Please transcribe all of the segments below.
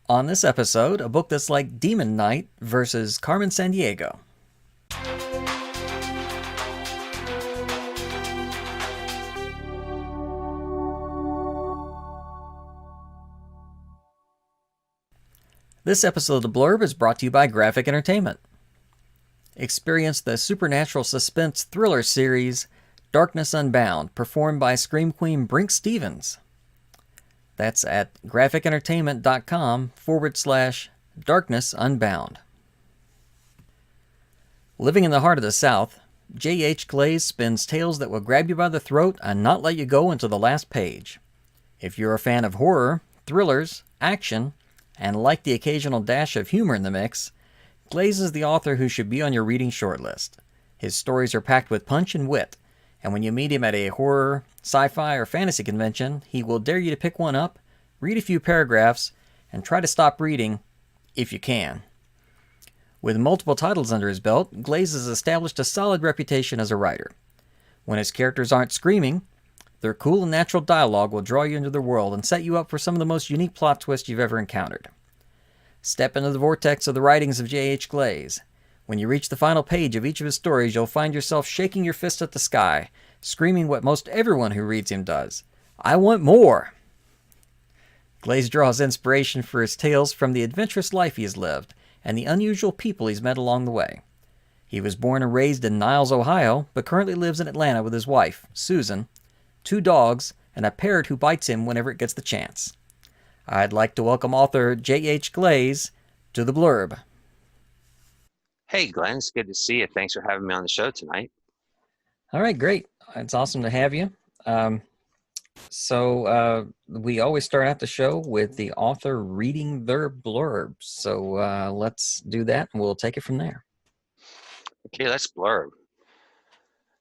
On this episode, a book that's like Demon Knight versus Carmen Sandiego. This episode of Blurb is brought to you by Graphic Entertainment. Experience the supernatural suspense thriller series Darkness Unbound, performed by Scream Queen Brink Stevens. That's at graphicentertainment.com/Darkness Unbound. Living in the heart of the South, JH Glaze spins tales that will grab you by the throat and not let you go until the last page. If you're a fan of horror, thrillers, action, and like the occasional dash of humor in the mix, Glaze is the author who should be on your reading shortlist. His stories are packed with punch and wit, and when you meet him at a horror, sci-fi, or fantasy convention, he will dare you to pick one up, read a few paragraphs, and try to stop reading if you can. With multiple titles under his belt, Glaze has established a solid reputation as a writer. When his characters aren't screaming, their cool and natural dialogue will draw you into their world and set you up for some of the most unique plot twists you've ever encountered. Step into the vortex of the writings of J.H. Glaze. When you reach the final page of each of his stories, you'll find yourself shaking your fist at the sky, screaming what most everyone who reads him does: "I want more!" Glaze draws inspiration for his tales from the adventurous life he has lived and the unusual people he's met along the way. He was born and raised in Niles, Ohio, but currently lives in Atlanta with his wife, Susan, 2 dogs, and a parrot who bites him whenever it gets the chance. I'd like to welcome author J.H. Glaze to the Blurb. Hey, Glenn, it's good to see you. Thanks for having me on the show tonight. All right, great. It's awesome to have you. We always start out the show with the author reading their blurb. So let's do that, and we'll take it from there. Okay, let's blurb.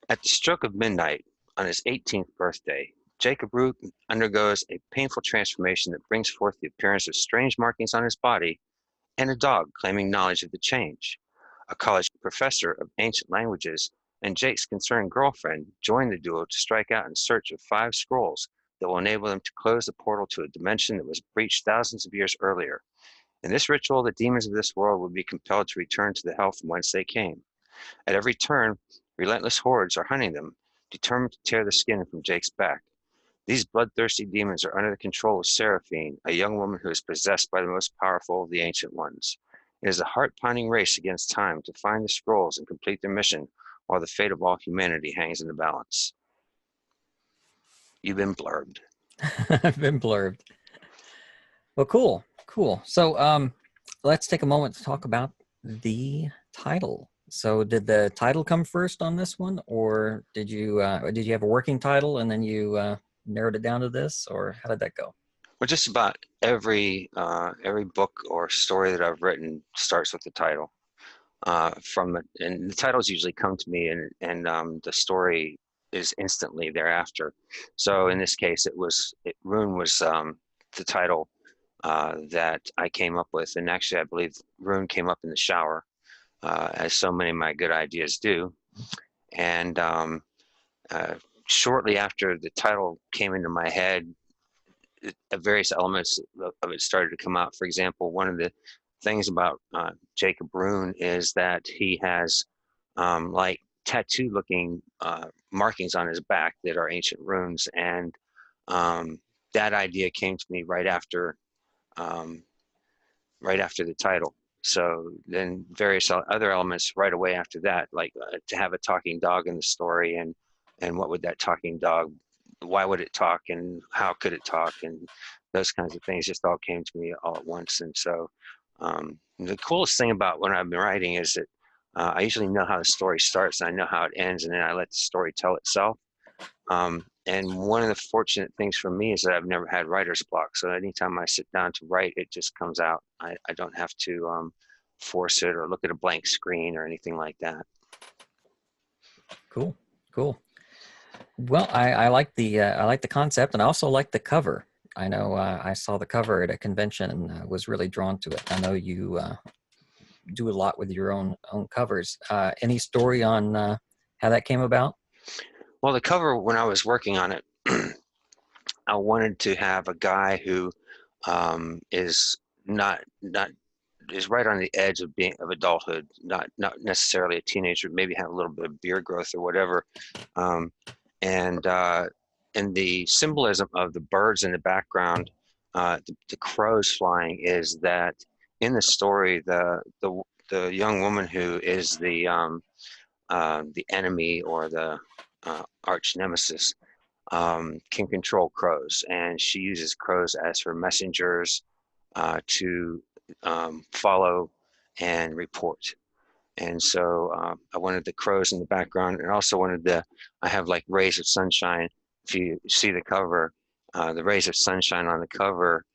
At the stroke of midnight on his 18th birthday, Jacob Rune undergoes a painful transformation that brings forth the appearance of strange markings on his body and a dog claiming knowledge of the change. A college professor of ancient languages and Jake's concerned girlfriend join the duo to strike out in search of 5 scrolls that will enable them to close the portal to a dimension that was breached thousands of years earlier. In this ritual, the demons of this world will be compelled to return to the hell from whence they came. At every turn, relentless hordes are hunting them, determined to tear the skin from Jake's back. These bloodthirsty demons are under the control of Seraphine, a young woman who is possessed by the most powerful of the ancient ones. It is a heart-pounding race against time to find the scrolls and complete their mission, while the fate of all humanity hangs in the balance. You've been blurbed. I've been blurbed. Well, cool. So let's take a moment to talk about the title. So did the title come first on this one, or did you have a working title and then you narrowed it down to this, or how did that go? Well, just about every book or story that I've written starts with the title. And the titles usually come to me, and the story is instantly thereafter. So in this case, Rune was the title that I came up with, and actually I believe Rune came up in the shower, as so many of my good ideas do. And shortly after the title came into my head, various elements of it started to come out. For example, one of the things about Jacob Rune is that he has like tattoo-looking markings on his back that are ancient runes, and that idea came to me right after the title. So then various other elements right away after that, like to have a talking dog in the story, and what would that talking dog, why would it talk, and how could it talk, and those kinds of things just all came to me all at once. And so the coolest thing about when I've been writing is that I usually know how the story starts and I know how it ends, and then I let the story tell itself. And one of the fortunate things for me is that I've never had writer's block. So anytime I sit down to write, it just comes out. I don't have to force it or look at a blank screen or anything like that. Cool. Well, I like the concept, and I also like the cover. I know I saw the cover at a convention and was really drawn to it. I know you do a lot with your own covers. Any story on how that came about? Well, the cover, when I was working on it, I wanted to have a guy who is not is right on the edge of being of adulthood, not necessarily a teenager, maybe have a little bit of beard growth or whatever. Um, and and the symbolism of the birds in the background, the crows flying, is that in the story, the young woman who is the enemy or the arch nemesis can control crows, and she uses crows as her messengers to follow and report. And so I wanted the crows in the background, and also wanted I have like rays of sunshine. If you see the cover, the rays of sunshine on the cover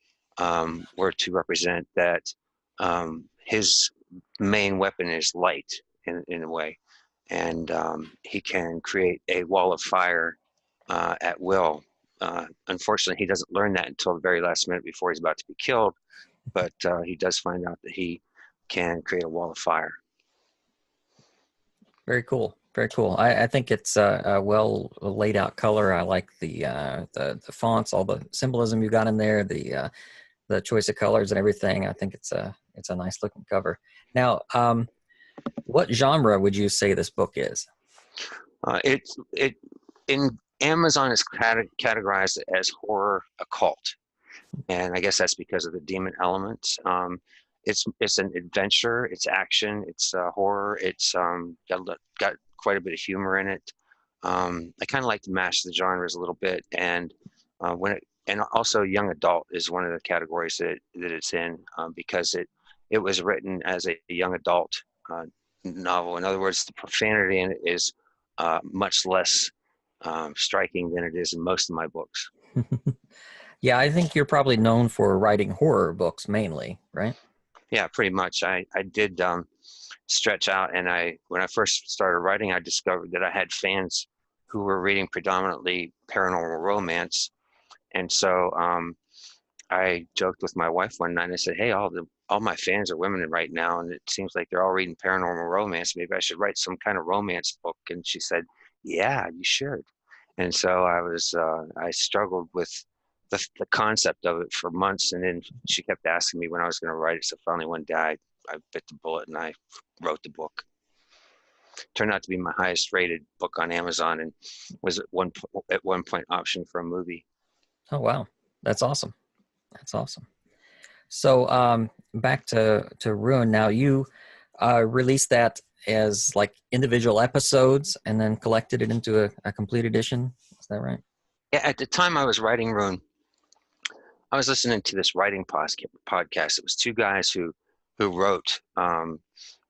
were to represent that his main weapon is light in a way. And he can create a wall of fire at will. Unfortunately, he doesn't learn that until the very last minute before he's about to be killed, but he does find out that he can create a wall of fire. Very cool. Very cool. I think it's a well laid out color. I like the fonts, all the symbolism you got in there, the choice of colors and everything. I think it's a nice looking cover. Now, what genre would you say this book is? It in Amazon is categorized as horror occult, and I guess that's because of the demon element. It's an adventure, it's action, it's horror, it's got quite a bit of humor in it. I kind of like to mash the genres a little bit, and and also young adult is one of the categories that it's in, because it was written as a young adult novel. In other words, the profanity in it is much less striking than it is in most of my books. Yeah, I think you're probably known for writing horror books mainly, right? Yeah, pretty much. I did stretch out, and when I first started writing, I discovered that I had fans who were reading predominantly paranormal romance, and so I joked with my wife one night, and I said, "Hey, all my fans are women right now, and it seems like they're all reading paranormal romance. Maybe I should write some kind of romance book." And she said, "Yeah, you should." And so I struggled with the concept of it for months, and then she kept asking me when I was going to write it. So finally one day I bit the bullet and I wrote the book. Turned out to be my highest rated book on Amazon, and was at one point optioned for a movie. Oh wow, that's awesome. That's awesome. So back to Rune. Now you released that as like individual episodes and then collected it into a complete edition. Is that right? Yeah, at the time I was writing Rune, I was listening to this writing podcast. It was two guys who wrote.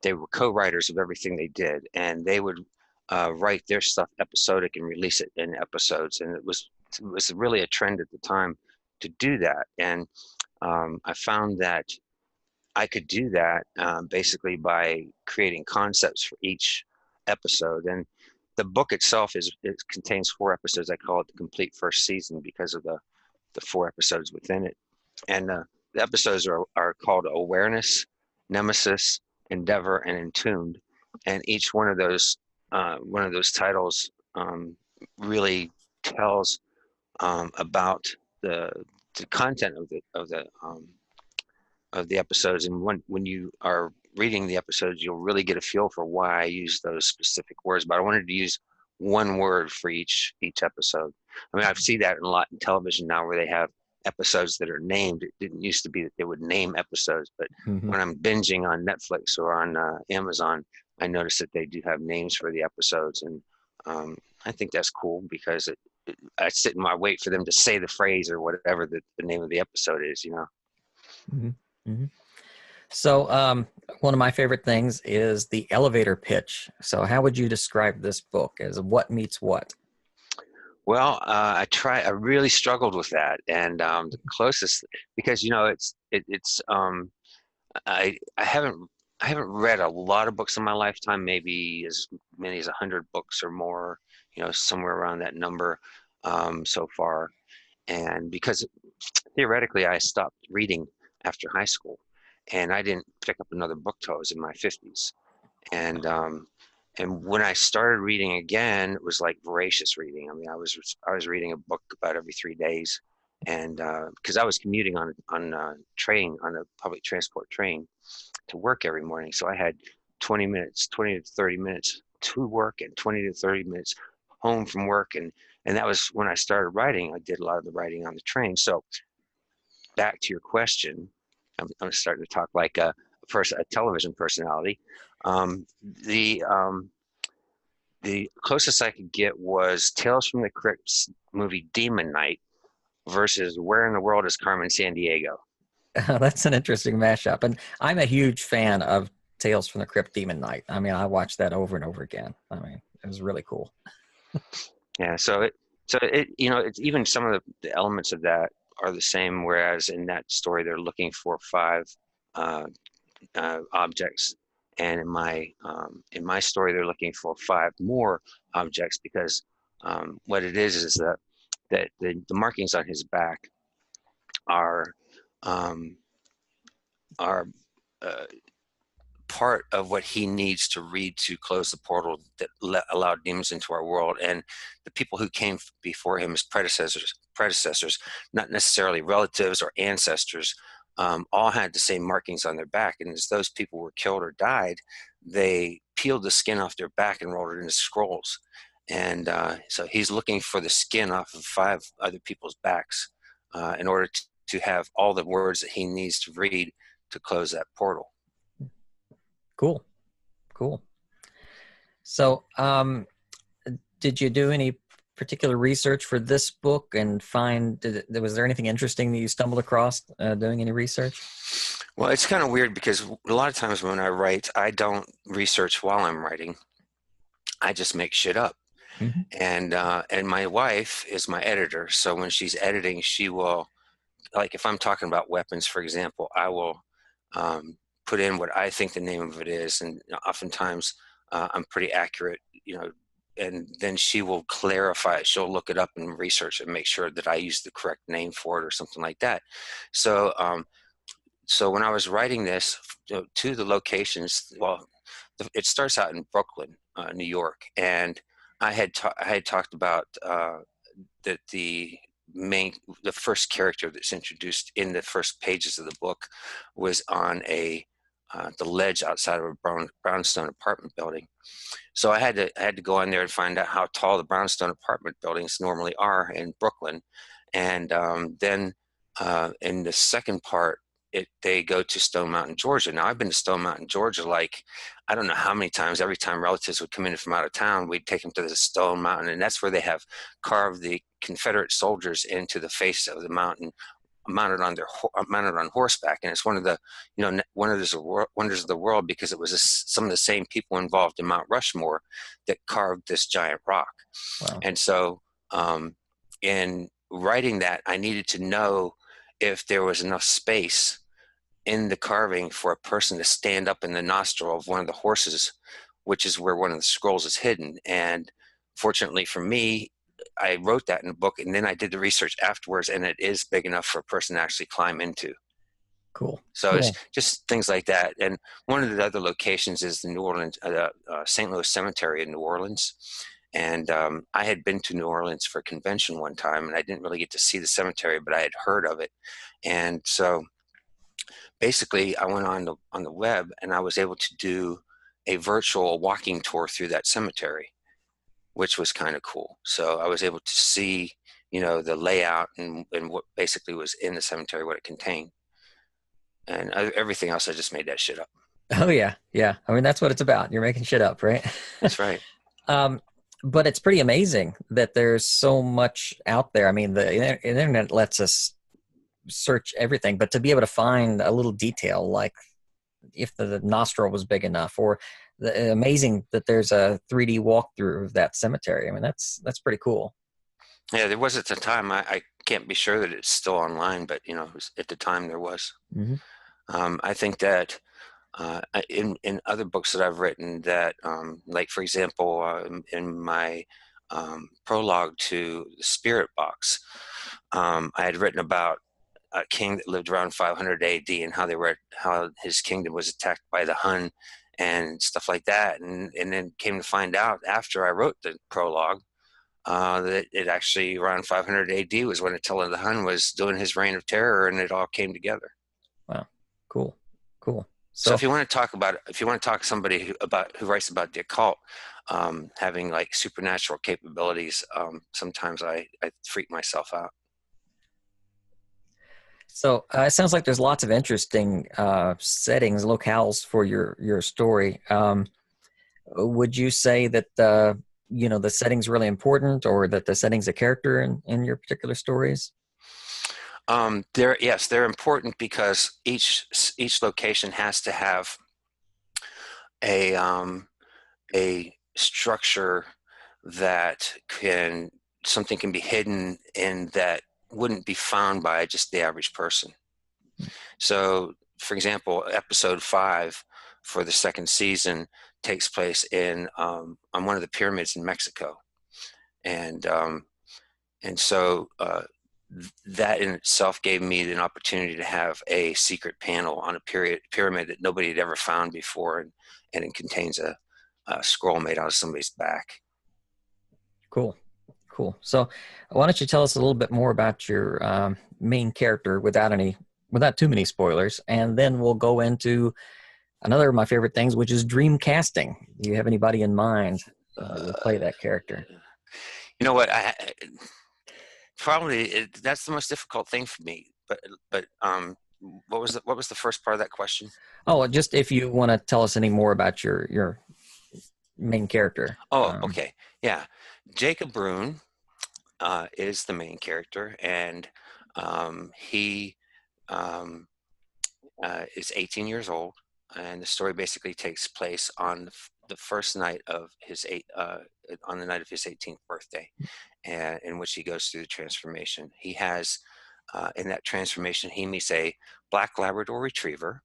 They were co-writers of everything they did, and they would write their stuff episodic and release it in episodes. And it was really a trend at the time to do that. And I found that I could do that basically by creating concepts for each episode. And the book itself it contains 4 episodes. I call it the complete first season because of the 4 episodes within it. And the episodes are called Awareness, Nemesis, Endeavor, and Entombed. And each one of those titles really tells about the content of the episodes. And when you are reading the episodes, you'll really get a feel for why I use those specific words. But I wanted to use one word for each episode. I mean, I've seen that a lot in television now, where they have episodes that are named. It didn't used to be that they would name episodes, but Mm-hmm. when I'm binging on Netflix or on Amazon, I notice that they do have names for the episodes, and I think that's cool because I sit and I wait for them to say the phrase or whatever the name of the episode is. Mm-hmm. Mm-hmm. So one of my favorite things is the elevator pitch. So how would you describe this book as what meets what? Well, I really struggled with that, and the closest, because it's I haven't read a lot of books in my lifetime, maybe as many as 100 books or more, somewhere around that number so far. And because theoretically I stopped reading after high school, and I didn't pick up another book till I was in my 50s. And when I started reading again, it was like voracious reading. I mean, I was reading a book about every 3 days, And because I was commuting on train, on a public transport train to work every morning, so I had 20 minutes, 20 to 30 minutes to work and 20 to 30 minutes home from work, and that was when I started writing. I did a lot of the writing on the train. So back to your question, I'm starting to talk like a television personality. Um, the um, the closest I could get was Tales from the Crypt's movie Demon Knight versus Where in the World is Carmen Sandiego? That's an interesting mashup. And I'm a huge fan of Tales from the Crypt Demon Knight. I mean, I watched that over and over again. I mean, it was really cool. Yeah, it's even some of the elements of that are the same. Whereas in that story, they're looking for five uh, objects, and in my story, they're looking for five more objects because what it is that the markings on his back are um, are uh, part of what he needs to read to close the portal that allowed demons into our world. And the people who came before him as predecessors, not necessarily relatives or ancestors, all had the same markings on their back. And as those people were killed or died, they peeled the skin off their back and rolled it into scrolls. And so he's looking for the skin off of five other people's backs in order to have all the words that he needs to read to close that portal. Cool. Cool. So, did you do any particular research for this book and was there anything interesting that you stumbled across doing any research? Well, it's kind of weird because a lot of times when I write, I don't research while I'm writing. I just make shit up. Mm-hmm. And my wife is my editor, so when she's editing, she will, like if I'm talking about weapons, for example, I will put in what I think the name of it is, and oftentimes I'm pretty accurate, and then she will clarify it. She'll look it up and research it and make sure that I use the correct name for it or something like that. So, so when I was writing this to the locations, well, it starts out in Brooklyn, New York, and I had talked about that the first character that's introduced in the first pages of the book was on the ledge outside of a brownstone apartment building. So I had to go in there and find out how tall the brownstone apartment buildings normally are in Brooklyn, and then in the second part, they go to Stone Mountain, Georgia. Now I've been to Stone Mountain, Georgia, like I don't know how many times. Every time relatives would come in from out of town, we'd take them to the Stone Mountain, and that's where they have carved the Confederate soldiers into the face of the mountain, mounted on horseback. And it's one of the wonders of the world because it was some of the same people involved in Mount Rushmore that carved this giant rock. Wow. And so in writing that, I needed to know if there was enough space in the carving for a person to stand up in the nostril of one of the horses, which is where one of the scrolls is hidden. And fortunately for me, I wrote that in the book, and then I did the research afterwards, and it is big enough for a person to actually climb into. Cool. So cool. It's just things like that. And one of the other locations is the New Orleans, St. Louis Cemetery in New Orleans. And I had been to New Orleans for a convention one time, and I didn't really get to see the cemetery, but I had heard of it. And so basically, I went on the web, and I was able to do a virtual walking tour through that cemetery, which was kind of cool. So I was able to see, the layout and what basically was in the cemetery, what it contained. And everything else, I just made that shit up. Oh yeah. Yeah. I mean, that's what it's about. You're making shit up, right? That's right. But it's pretty amazing that there's so much out there. I mean, the internet lets us search everything, but to be able to find a little detail, like if the nostril was big enough, or amazing that there's a 3D walkthrough of that cemetery. I mean, that's pretty cool. Yeah, there was at the time. I can't be sure that it's still online, but at the time there was. Mm-hmm. I think that in other books that I've written, that like for example, in my prologue to the Spirit Box, I had written about a king that lived around 500 AD and how his kingdom was attacked by the Hun and stuff like that. And then came to find out after I wrote the prologue that it actually around 500 AD was when Attila the Hun was doing his reign of terror, and it all came together. Wow. Cool. Cool. So So, if you want to talk about, if you want to talk to somebody who writes about the occult, having like supernatural capabilities, sometimes I freak myself out. it sounds like there's lots of interesting settings, locales for your story. Would you say that the setting's really important, or that the setting's a character in your particular stories? Yes, they're important because each location has to have a a structure that can something can be hidden in that wouldn't be found by just the average person. So, for example, episode 5 for the second season takes place in on one of the pyramids in Mexico, and so that in itself gave me an opportunity to have a secret panel on a pyramid that nobody had ever found before, and it contains a scroll made out of somebody's back. Cool. Cool. So why don't you tell us a little bit more about your main character without too many spoilers, and then we'll go into another of my favorite things, which is dream casting. Do you have anybody in mind that will play that character? You know what? That's the most difficult thing for me. But what was the first part of that question? Oh, just if you want to tell us any more about your main character. Oh, okay, yeah. Jacob Rune is the main character, and he um, is 18 years old, and the story basically takes place on the first night of on the night of his 18th birthday, and in which he goes through the transformation. He has in that transformation he meets a black Labrador Retriever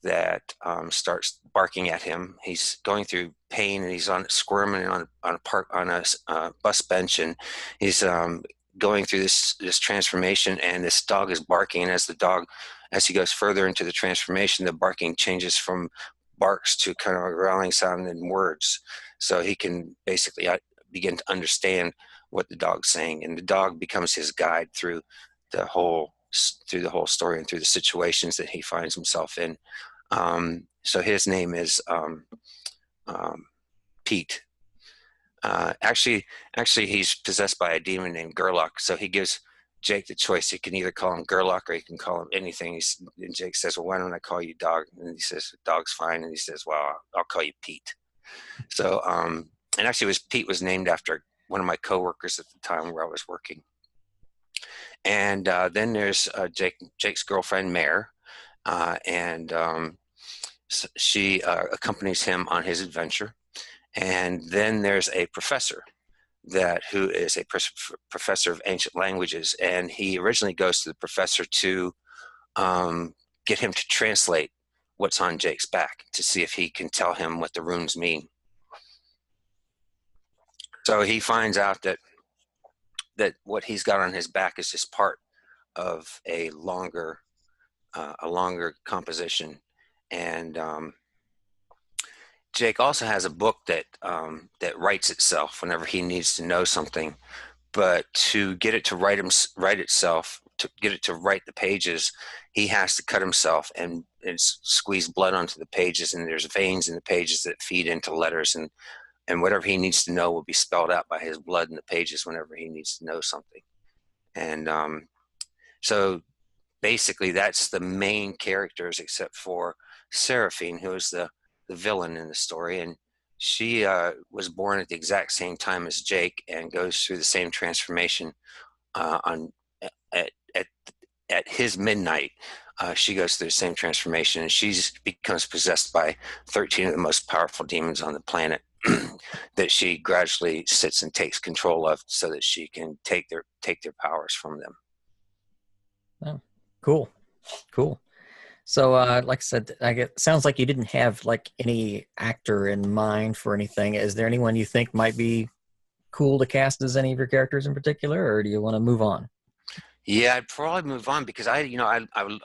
that starts barking at him. He's going through pain, and he's squirming on a bus bench, and he's going through this transformation, and this dog is barking. And as he goes further into the transformation, the barking changes from barks to kind of a growling sound and words, so he can basically begin to understand what the dog's saying, and the dog becomes his guide through the whole story and through the situations that he finds himself in. So his name is Pete. Actually, he's possessed by a demon named Gerlach. So he gives Jake the choice. He can either call him Gerlach or he can call him anything. And Jake says, "Well, why don't I call you Dog?" And he says, "Dog's fine." And he says, "Well, I'll call you Pete." So, and actually, Pete was named after one of my coworkers at the time where I was working. And then there's Jake's girlfriend, Mare, and she accompanies him on his adventure. And then there's a professor who is a professor of ancient languages, and he originally goes to the professor to get him to translate what's on Jake's back to see if he can tell him what the runes mean. So he finds out that what he's got on his back is just part of a longer composition, and Jake also has a book that writes itself whenever he needs to know something. But to get it to write itself, to get it to write the pages, he has to cut himself and squeeze blood onto the pages. And there's veins in the pages that feed into letters, and whatever he needs to know will be spelled out by his blood in the pages whenever he needs to know something. And so basically, that's the main characters, except for Seraphine, who is the villain in the story, and she was born at the exact same time as Jake and goes through the same transformation at his midnight. She goes through the same transformation, and she becomes possessed by 13 of the most powerful demons on the planet that she gradually sits and takes control of, so that she can take their powers from them. Oh, cool. So, like I said, sounds like you didn't have like any actor in mind for anything. Is there anyone you think might be cool to cast as any of your characters in particular, or do you want to move on? Yeah, I'd probably move on, because I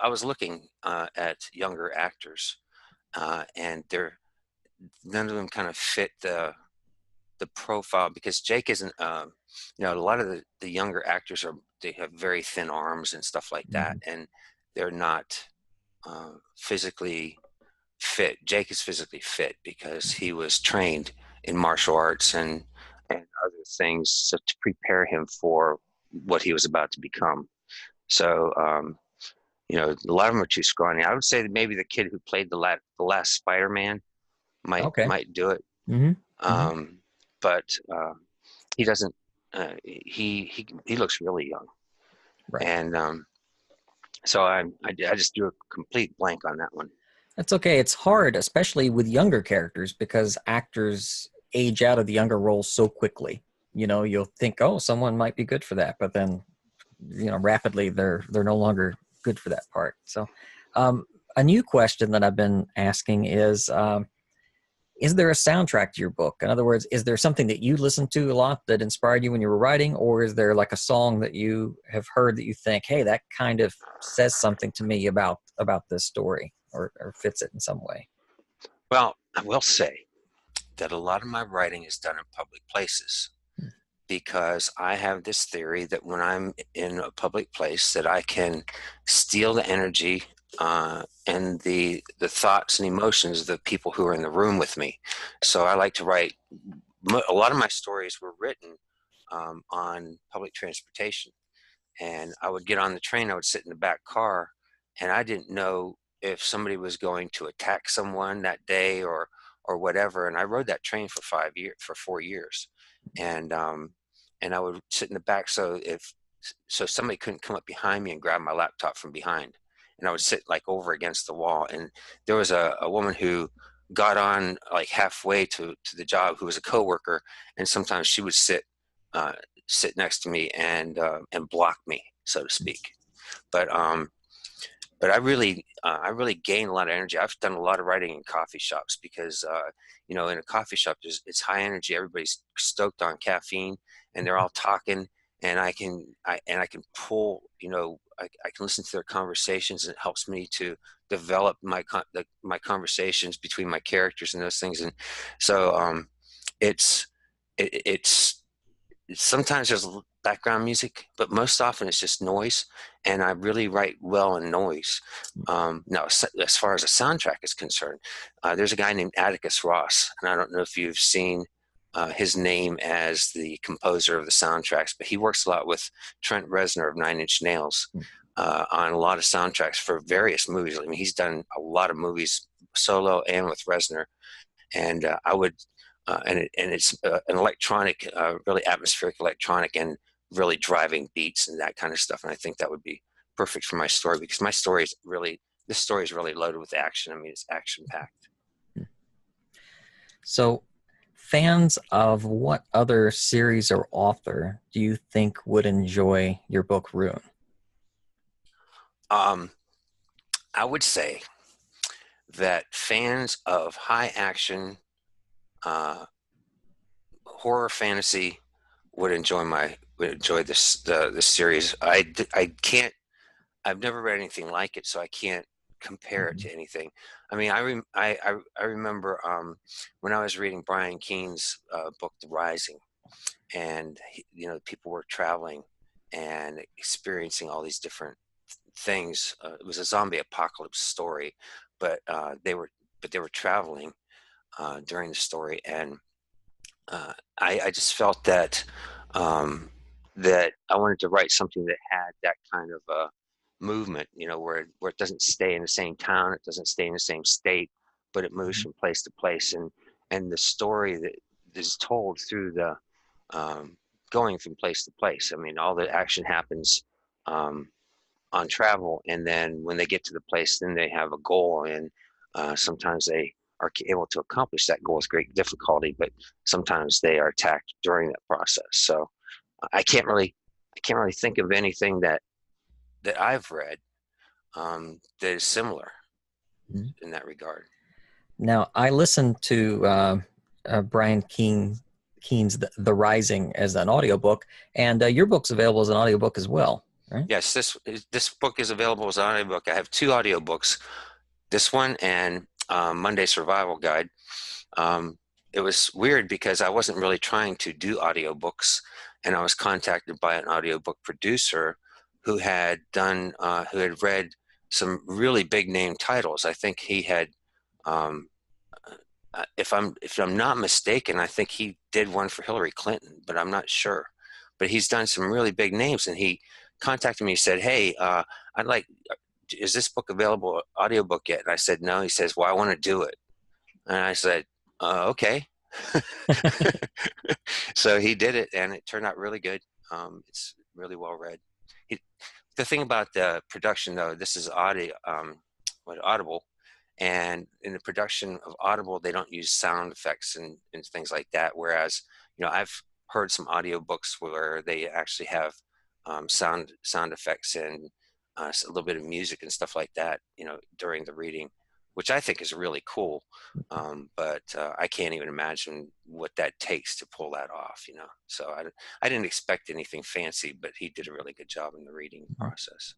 was looking at younger actors, and none of them kind of fit the the profile, because Jake isn't, you know, a lot of the younger actors they have very thin arms and stuff like that, and they're not physically fit. Jake is physically fit because he was trained in martial arts and other things to prepare him for what he was about to become. So, you know, a lot of them are too scrawny. I would say that maybe the kid who played the last Spider-Man Okay. might do it. Mm-hmm. Mm-hmm. But he doesn't. He looks really young, Right. and so I just drew a complete blank on that one. That's okay. It's hard, especially with younger characters, because actors age out of the younger roles so quickly. You know, you'll think, oh, someone might be good for that, but then, you know, rapidly they're no longer good for that part. So, a new question that I've been asking is there a soundtrack to your book? In other words, is there something that you listened to a lot that inspired you when you were writing, or is there like a song that you have heard that you think, hey, that kind of says something to me about this story, or fits it in some way? Well, I will say that a lot of my writing is done in public places because I have this theory that when I'm in a public place, that I can steal the energy and the thoughts and emotions of the people who are in the room with me. So I like to write. A lot of my stories were written on public transportation, and I would get on the train. I would sit in the back car, and I didn't know if somebody was going to attack someone that day or whatever. And I rode that train for 4 years, and and I would sit in the back so somebody couldn't come up behind me and grab my laptop from behind, and I would sit like over against the wall. And there was a woman who got on like halfway to the job, who was a coworker, and sometimes she would uh, sit next to me and block me, so to speak. But I really gain a lot of energy. I've done a lot of writing in coffee shops because you know, in a coffee shop it's high energy. Everybody's stoked on caffeine and they're all talking, and I can pull, you know, I can listen to their conversations, and it helps me to develop my conversations between my characters and those things. And so it's it's sometimes there's background music, but most often it's just noise, and I really write well in noise. Now, as far as a soundtrack is concerned, there's a guy named Atticus Ross, and I don't know if you've seen his name as the composer of the soundtracks, but he works a lot with Trent Reznor of Nine Inch Nails on a lot of soundtracks for various movies. I mean, he's done a lot of movies solo and with Reznor, and I would and it's an electronic, really atmospheric electronic, and really driving beats and that kind of stuff. And I think that would be perfect for my story, because this story is really loaded with action. I mean, it's action packed. So, fans of what other series or author do you think would enjoy your book, Rune? I would say that fans of high action, horror fantasy would enjoy this series. I can't. I've never read anything like it, so I can't compare it to anything. I mean, I remember when I was reading Brian Keene's book, The Rising, and you know, people were traveling and experiencing all these different things. It was a zombie apocalypse story, but they were traveling during the story, and I just felt that that I wanted to write something that had that kind of movement, you know, where it doesn't stay in the same town, it doesn't stay in the same state, but it moves from place to place, and the story that is told through the going from place to place. I mean, all the action happens um, on travel, and then when they get to the place, then they have a goal, and sometimes they are able to accomplish that goal with great difficulty, but sometimes they are attacked during that process. So I can't really think of anything that I've read that is similar in that regard. Now, I listened to Brian Keene's The Rising as an audiobook, and your book's available as an audiobook as well, right? Yes, this book is available as an audiobook. I have two audiobooks, this one and Monday Survival Guide. it was weird because I wasn't really trying to do audiobooks, and I was contacted by an audiobook producer who had who had read some really big name titles. I think he had, um, if I'm not mistaken, I think he did one for Hillary Clinton, but I'm not sure. But he's done some really big names, and he contacted me. He said, "Hey, I'd like, is this book available audiobook yet?" And I said, "No." He says, "Well, I want to do it." And I said, "Okay." So he did it, and it turned out really good. It's really well read. He, the thing about the production, though, this is Audible, and in the production of Audible, they don't use sound effects and things like that. Whereas, I've heard some audiobooks where they actually have sound effects and a little bit of music and stuff like that, during the reading, which I think is really cool. But I can't even imagine what that takes to pull that off, So I didn't expect anything fancy, but he did a really good job in the reading process.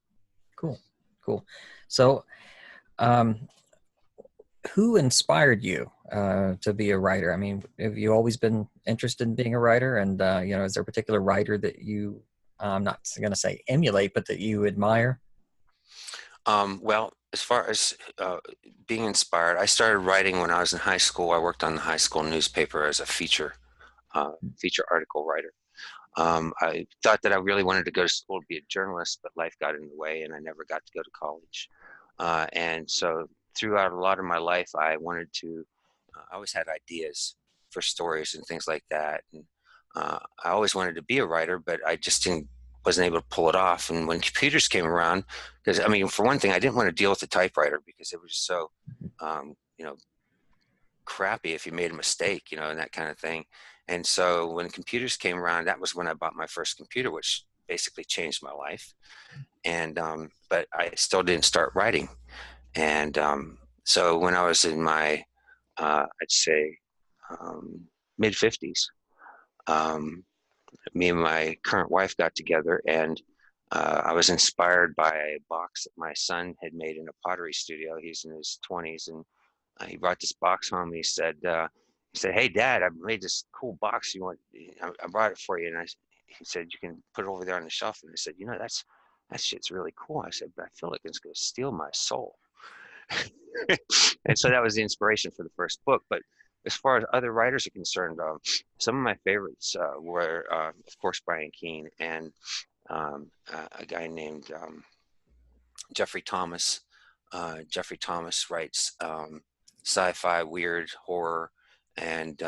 Cool. So, who inspired you to be a writer? I mean, have you always been interested in being a writer? And, is there a particular writer that you, I'm not going to say emulate, but that you admire? Well, as far as being inspired, I started writing when I was in high school. I worked on the high school newspaper as a feature article writer. I thought that I really wanted to go to school to be a journalist, but life got in the way and I never got to go to college. And so throughout a lot of my life, I always had ideas for stories and things like that. And I always wanted to be a writer, but I just wasn't able to pull it off. And when computers came around, because I mean, for one thing, I didn't want to deal with the typewriter because it was so, crappy if you made a mistake, and that kind of thing. And so when computers came around, that was when I bought my first computer, which basically changed my life. And but I still didn't start writing. And so when I was in my, I'd say, mid 50s, me and my current wife got together, and I was inspired by a box that my son had made in a pottery studio. He's in his 20s, and he brought this box home. He said, "Hey, Dad, I made this cool box. You want? I brought it for you." And he said, "You can put it over there on the shelf." And I said, that shit's really cool. I said, "But I feel like it's going to steal my soul." And so that was the inspiration for the first book. But as far as other writers are concerned, some of my favorites were, of course, Brian Keene and a guy named Jeffrey Thomas. Jeffrey Thomas writes sci-fi, weird, horror, and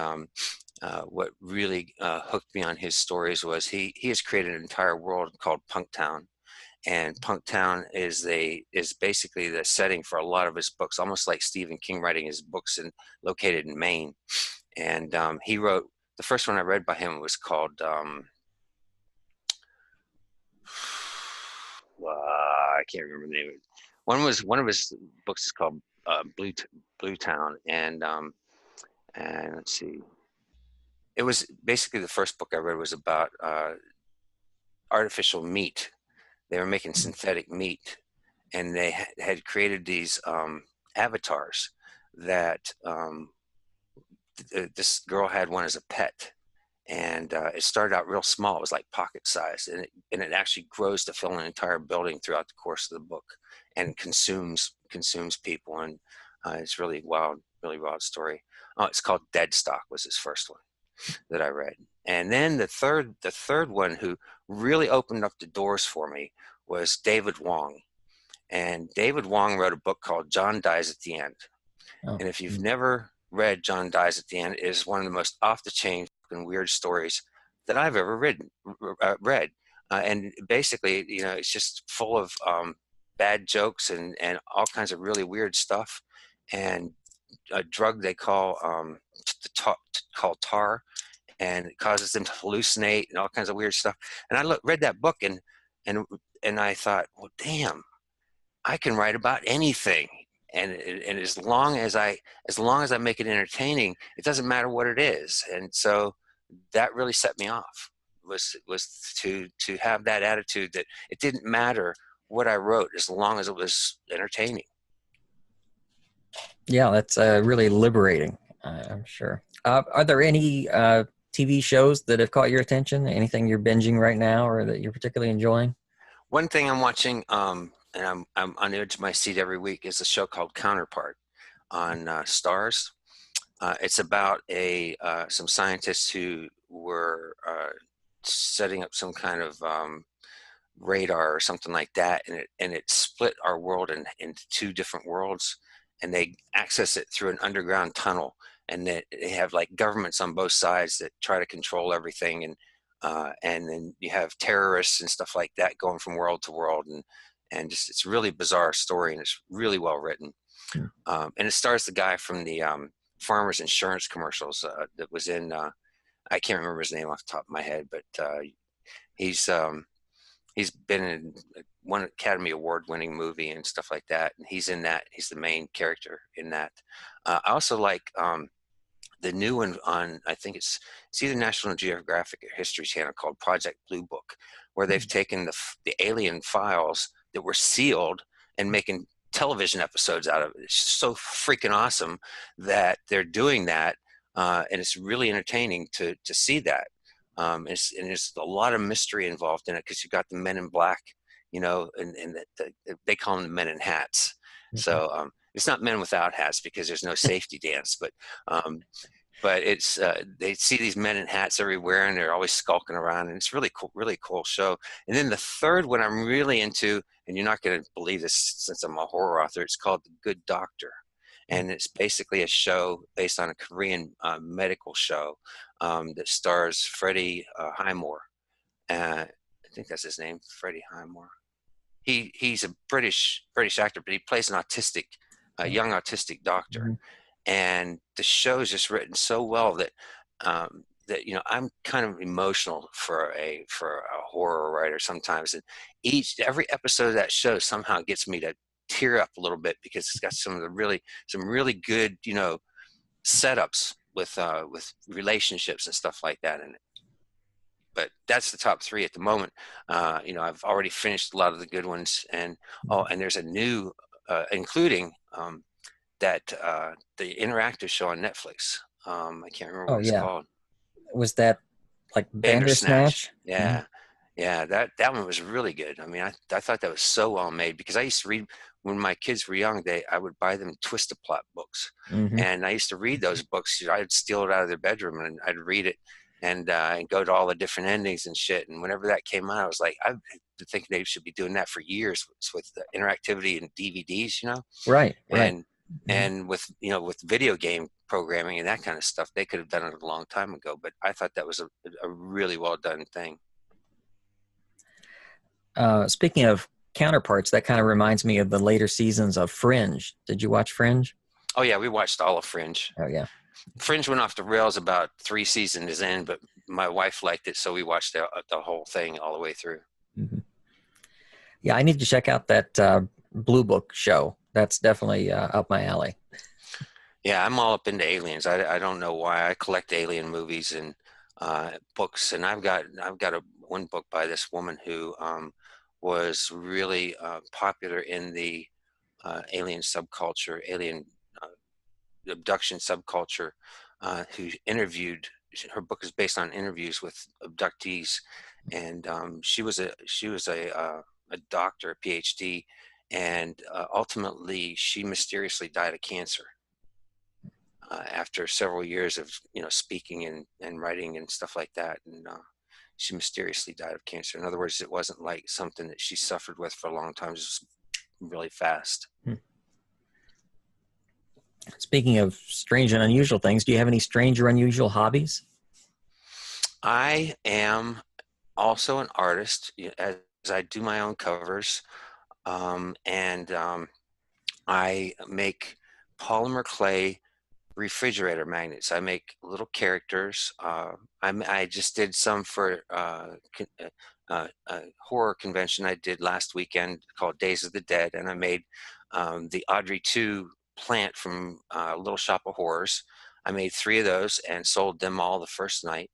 what really hooked me on his stories was he has created an entire world called Punktown. And Punktown is basically the setting for a lot of his books, almost like Stephen King writing his books located in Maine. And he wrote, the first one I read by him was called, I can't remember the name of it. One of his books is called Blue Town, and let's see, it was basically the first book I read was about artificial meat. They were making synthetic meat, and they had created these avatars that this girl had one as a pet, and it started out real small. It was like pocket size, and it actually grows to fill an entire building throughout the course of the book, and consumes people, and it's really wild story. Oh, it's called Deadstock was his first one that I read. And then the third one who really opened up the doors for me was David Wong. And David Wong wrote a book called John Dies at the End. Oh. And if you've never read John Dies at the End, it is one of the most off the chain and weird stories that I've ever read. And basically, it's just full of bad jokes and all kinds of really weird stuff, and a drug they call tar, and it causes them to hallucinate and all kinds of weird stuff. And I read that book and I thought, well, damn, I can write about anything. And as long as I make it entertaining, it doesn't matter what it is. And so that really set me off, was to have that attitude that it didn't matter what I wrote as long as it was entertaining. Yeah, that's really liberating. I'm sure. Are there any TV shows that have caught your attention? Anything you're binging right now, or that you're particularly enjoying? One thing I'm watching, and I'm on the edge of my seat every week, is a show called Counterpart on Stars. It's about some scientists who were setting up some kind of radar or something like that, and it split our world into two different worlds, and they access it through an underground tunnel, and they have like governments on both sides that try to control everything, and then you have terrorists and stuff like that going from world to world, and just it's a really bizarre story, and it's really well written. Hmm. And it stars the guy from the farmers insurance commercials that was in I can't remember his name off the top of my head, but he's he's been in one Academy Award winning movie and stuff like that, and he's in that. He's the main character in that. I also like the new one on, I think it's either National Geographic or History Channel, called Project Blue Book, where they've taken the alien files that were sealed and making television episodes out of it. It's so freaking awesome that they're doing that, and it's really entertaining to see that. And there's a lot of mystery involved in it, because you've got the men in black, and they call them the men in hats. Okay. So it's not men without hats, because there's no safety dance, but it's they see these men in hats everywhere, and they're always skulking around, and it's really cool show. And then the third one I'm really into, and you're not going to believe this since I'm a horror author, it's called The Good Doctor, and it's basically a show based on a Korean medical show that stars Freddie Highmore. I think that's his name, Freddie Highmore. He's a British actor, but he plays an young autistic doctor. Mm-hmm. And the show is just written so well that I'm kind of emotional for a horror writer sometimes, and every episode of that show somehow gets me to tear up a little bit, because it's got some really good setups with relationships and stuff like that in it. But that's the top three at the moment. I've already finished a lot of the good ones, and there's a new including that the interactive show on Netflix. I can't remember what it's called. Was that like Bandersnatch? Bandersnatch? Yeah. Mm-hmm. Yeah, that one was really good. I mean, I thought that was so well made, because I used to read when my kids were young. I would buy them Twist-a-Plot books, Mm-hmm. and I used to read those books. I'd steal it out of their bedroom, and I'd read it, and go to all the different endings and shit. And whenever that came out, I was like, I've been thinking they should be doing that for years with the interactivity and DVDs, Right. And with video game programming and that kind of stuff, they could have done it a long time ago. But I thought that was a really well done thing. Speaking of counterparts, that kind of reminds me of the later seasons of Fringe. Did you watch Fringe? Oh yeah, we watched all of Fringe. Oh yeah. Fringe went off the rails about 3 seasons in, but my wife liked it, so we watched the whole thing all the way through. Mm-hmm. Yeah, I need to check out that Blue Book show. That's definitely up my alley. Yeah, I'm all up into aliens. I don't know why. I collect alien movies and books, and I've got one book by this woman who was really popular in the alien subculture, alien abduction subculture, who interviewed. Her book is based on interviews with abductees, and she was a doctor, a PhD, and ultimately she mysteriously died of cancer after several years of speaking and writing and stuff like that, and she mysteriously died of cancer. In other words, it wasn't like something that she suffered with for a long time. It was really fast. Speaking of strange and unusual things, do you have any strange or unusual hobbies? I am also an artist, as I do my own covers, and I make polymer clay refrigerator magnets. I make little characters. I just did some for a horror convention I did last weekend called Days of the Dead, and I made the Audrey 2 plant from Little Shop of Horrors. I made 3 of those and sold them all the first night.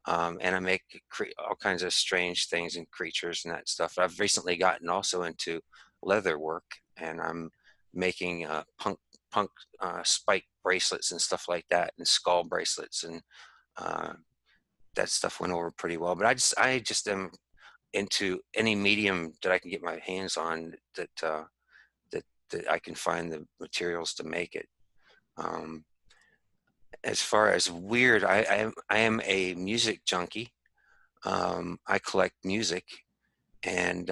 And I make all kinds of strange things and creatures and that stuff. I've recently gotten also into leather work, and I'm making punk punk spike bracelets and stuff like that, and skull bracelets, and that stuff went over pretty well. But I just am into any medium that I can get my hands on that I can find the materials to make it. As far as weird, I am a music junkie. I collect music, and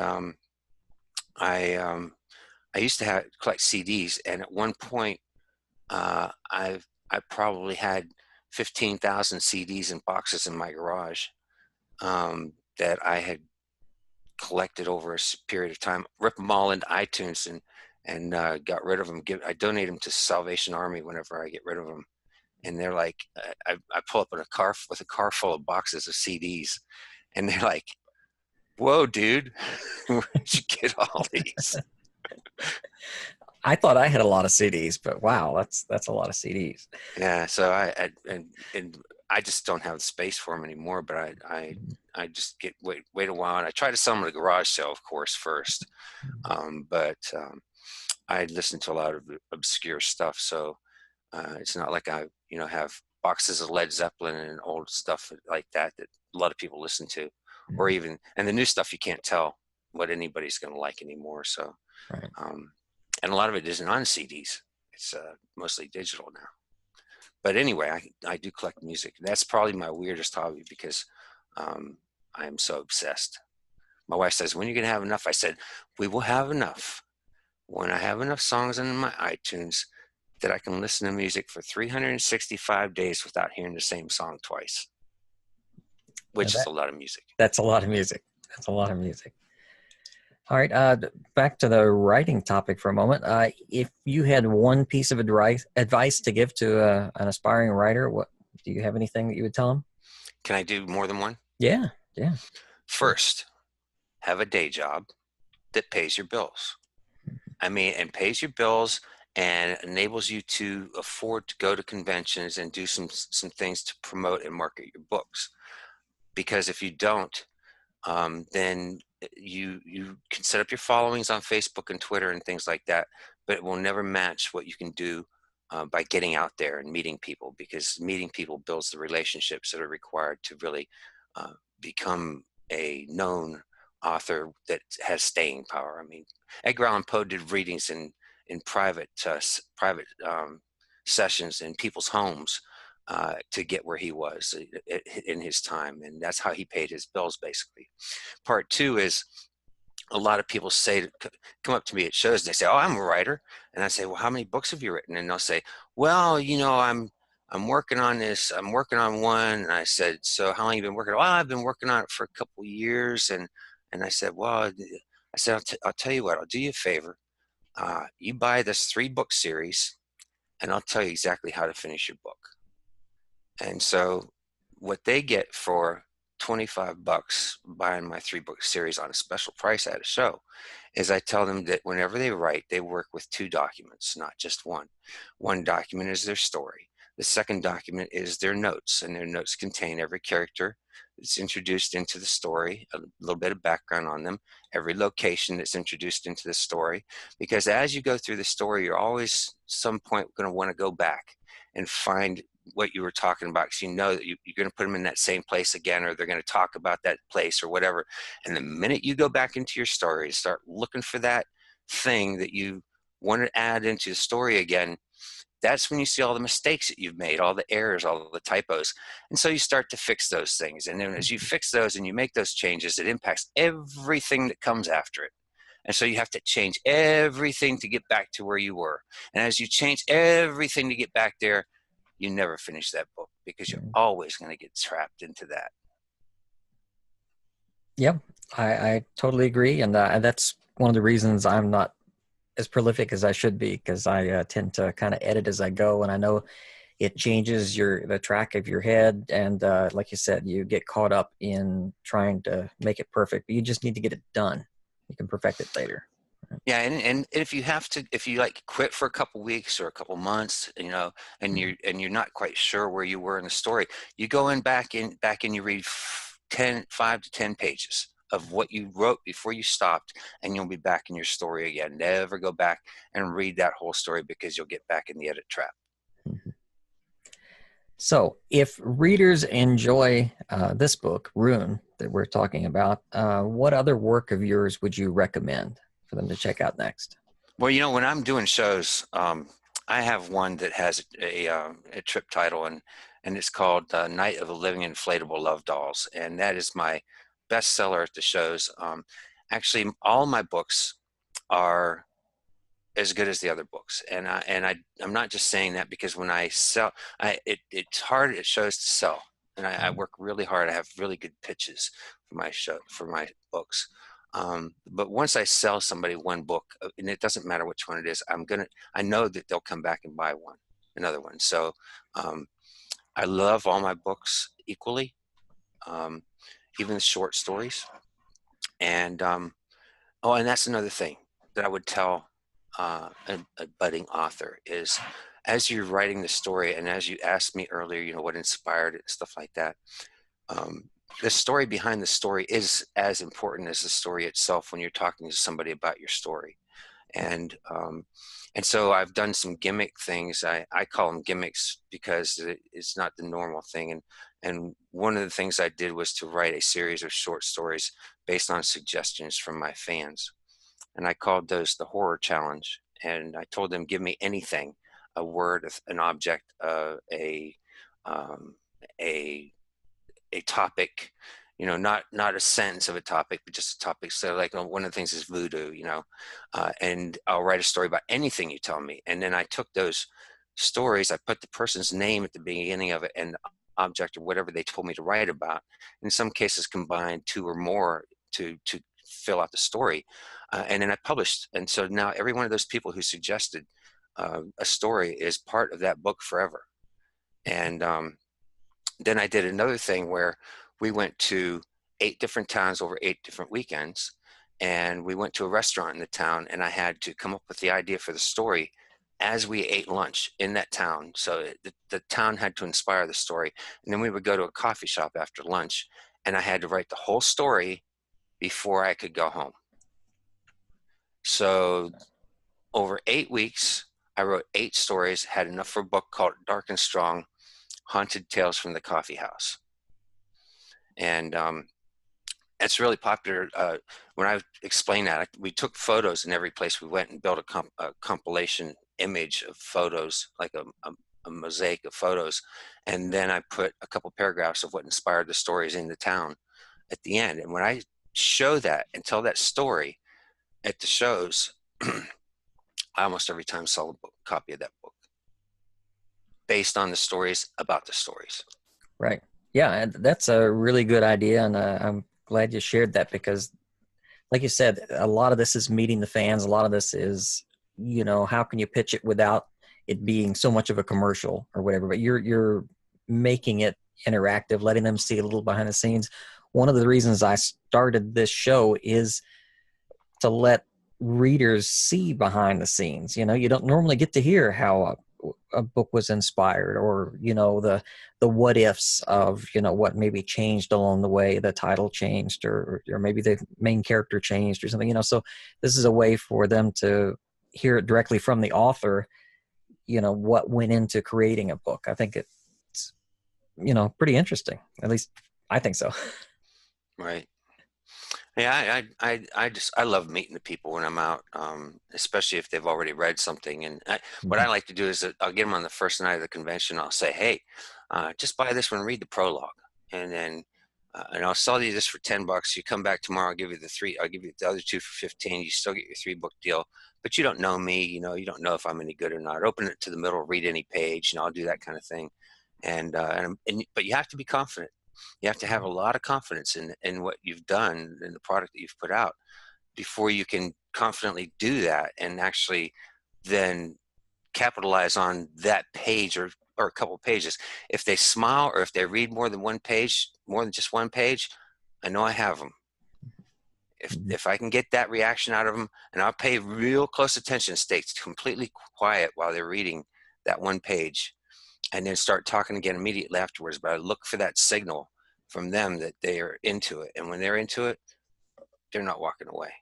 I used to collect CDs, and at one point, I probably had 15,000 CDs in boxes in my garage that I had collected over a period of time. Rip them all into iTunes and got rid of them. I donate them to Salvation Army whenever I get rid of them. And they're like, I pull up in a car with a car full of boxes of CDs, and they're like, "Whoa, dude, where'd you get all these?" I thought I had a lot of CDs, but wow, that's a lot of CDs. Yeah, so and I just don't have the space for them anymore. But I just wait a while, and I try to sell them at a garage sale, of course, first. But I listen to a lot of obscure stuff, so it's not like I have boxes of Led Zeppelin and old stuff like that a lot of people listen to, or even, and the new stuff you can't tell what anybody's going to like anymore. So, Right. And a lot of it isn't on CDs. It's mostly digital now. But anyway, I do collect music. That's probably my weirdest hobby because I am so obsessed. My wife says, "When are you going to have enough?" I said, "We will have enough when I have enough songs in my iTunes that I can listen to music for 365 days without hearing the same song twice," which is a lot of music. That's a lot of music. That's a lot of music. All right, back to the writing topic for a moment. If you had one piece of advice to give to an aspiring writer, what do you have anything that you would tell them? Can I do more than one? Yeah. First, have a day job that pays your bills. And pays your bills and enables you to afford to go to conventions and do some things to promote and market your books. Because if you don't, then you can set up your followings on Facebook and Twitter and things like that, but it will never match what you can do by getting out there and meeting people, because meeting people builds the relationships that are required to really become a known author that has staying power. I mean, Edgar Allan Poe did readings in private sessions in people's homes to get where he was in his time, and that's how he paid his bills, basically. Part two is, a lot of people come up to me at shows and they say, "Oh, I'm a writer," and I say, "Well, how many books have you written?" And they'll say, "Well, I'm working on this. I'm working on one." And I said, "So how long have you been working?" "Well, I've been working on it for a couple of years." And I said, "Well," I said, I'll tell you what, I'll do you a favor. You buy this 3-book series, and I'll tell you exactly how to finish your book." And so what they get for $25 buying my 3-book series on a special price at a show is, I tell them that whenever they write, they work with 2 documents, not just one. One document is their story. The second document is their notes, and their notes contain every character that's introduced into the story, a little bit of background on them, every location that's introduced into the story, because as you go through the story, you're always some point going to want to go back and find what you were talking about, because you know that you're going to put them in that same place again, or they're going to talk about that place or whatever. And the minute you go back into your story, start looking for that thing that you want to add into the story again, that's when you see all the mistakes that you've made, all the errors, all the typos. And so you start to fix those things. And then as you fix those and you make those changes, it impacts everything that comes after it. And so you have to change everything to get back to where you were. And as you change everything to get back there, you never finish that book, because you're always going to get trapped into that. Yep, I totally agree. And that's one of the reasons I'm not as prolific as I should be, because I tend to kind of edit as I go. And I know it changes the track of your head. And like you said, you get caught up in trying to make it perfect, but you just need to get it done. You can perfect it later. Yeah, and if you like quit for a couple weeks or a couple months, and you're not quite sure where you were in the story, you go back in, you read 5 to 10 pages of what you wrote before you stopped, and you'll be back in your story again. Never go back and read that whole story, because you'll get back in the edit trap. So, if readers enjoy this book, Rune, that we're talking about, what other work of yours would you recommend for them to check out next? Well, you know, when I'm doing shows, I have one that has a trip title, and it's called Night of the Living Inflatable Love Dolls, and that is my bestseller at the shows. Actually, all my books are as good as the other books, and I'm not just saying that because when I sell, it's hard at shows to sell, and I work really hard. I have really good pitches for my books. But once I sell somebody one book, and it doesn't matter which one it is, I know that they'll come back and buy another one. So I love all my books equally, even the short stories. And and that's another thing that I would tell a budding author is, as you're writing the story, and as you asked me earlier, you know, what inspired it and stuff like that. The story behind the story is as important as the story itself when you're talking to somebody about your story. And so I've done some gimmick things. I call them gimmicks because it's not the normal thing. And one of the things I did was to write a series of short stories based on suggestions from my fans. And I called those the Horror Challenge. And I told them, give me anything, a word, an object, um, a topic, you know, not a sentence of a topic, but just a topic. So like one of the things is voodoo, you know, and I'll write a story about anything you tell me. And then I took those stories, I put the person's name at the beginning of it and object or whatever they told me to write about. In some cases, combined two or more to fill out the story. And then I published. And so now every one of those people who suggested a story is part of that book forever. And then I did another thing where we went to 8 different towns over 8 different weekends, and we went to a restaurant in the town, and I had to come up with the idea for the story as we ate lunch in that town. So the town had to inspire the story, and then we would go to a coffee shop after lunch, and I had to write the whole story before I could go home. So over 8 weeks, I wrote 8 stories, had enough for a book called Dark and Strong, Haunted Tales from the Coffee House. And it's really popular. When I explained that, we took photos in every place we went and built a compilation image of photos, like a mosaic of photos. And then I put a couple paragraphs of what inspired the stories in the town at the end. And when I show that and tell that story at the shows, I almost every time sell a copy of that book based on the stories about the stories. Right. Yeah, and that's a really good idea, and I'm glad you shared that because, like you said, a lot of this is meeting the fans. A lot of this is, you know, how can you pitch it without it being so much of a commercial or whatever? But you're making it interactive, letting them see a little behind the scenes. One of the reasons I started this show is to let readers see behind the scenes. You know, you don't normally get to hear how a book was inspired, or, you know, the what ifs of, you know, what maybe changed along the way, the title changed, or maybe the main character changed or something, you know. So this is a way for them to hear it directly from the author, you know, what went into creating a book. I think it's, you know, pretty interesting. At least I think so. Right. Yeah, I love meeting the people when I'm out, especially if they've already read something. And what I like to do is that I'll get them on the first night of the convention. I'll say, hey, just buy this one, read the prologue, and then and I'll sell you this for $10. You come back tomorrow, I'll give you I'll give you the other 2 for 15. You still get your 3-book deal, but you don't know me, you know, you don't know if I'm any good or not. Open it to the middle, read any page, and I'll do that kind of thing. But you have to be confident. You have to have a lot of confidence in what you've done and the product that you've put out before you can confidently do that and actually then capitalize on that page or a couple of pages. If they smile or if they read more than one page, more than just one page, I know I have them. If I can get that reaction out of them, and I'll pay real close attention, stay completely quiet while they're reading that one page, and then start talking again immediately afterwards. But I look for that signal from them that they are into it. And when they're into it, not walking away.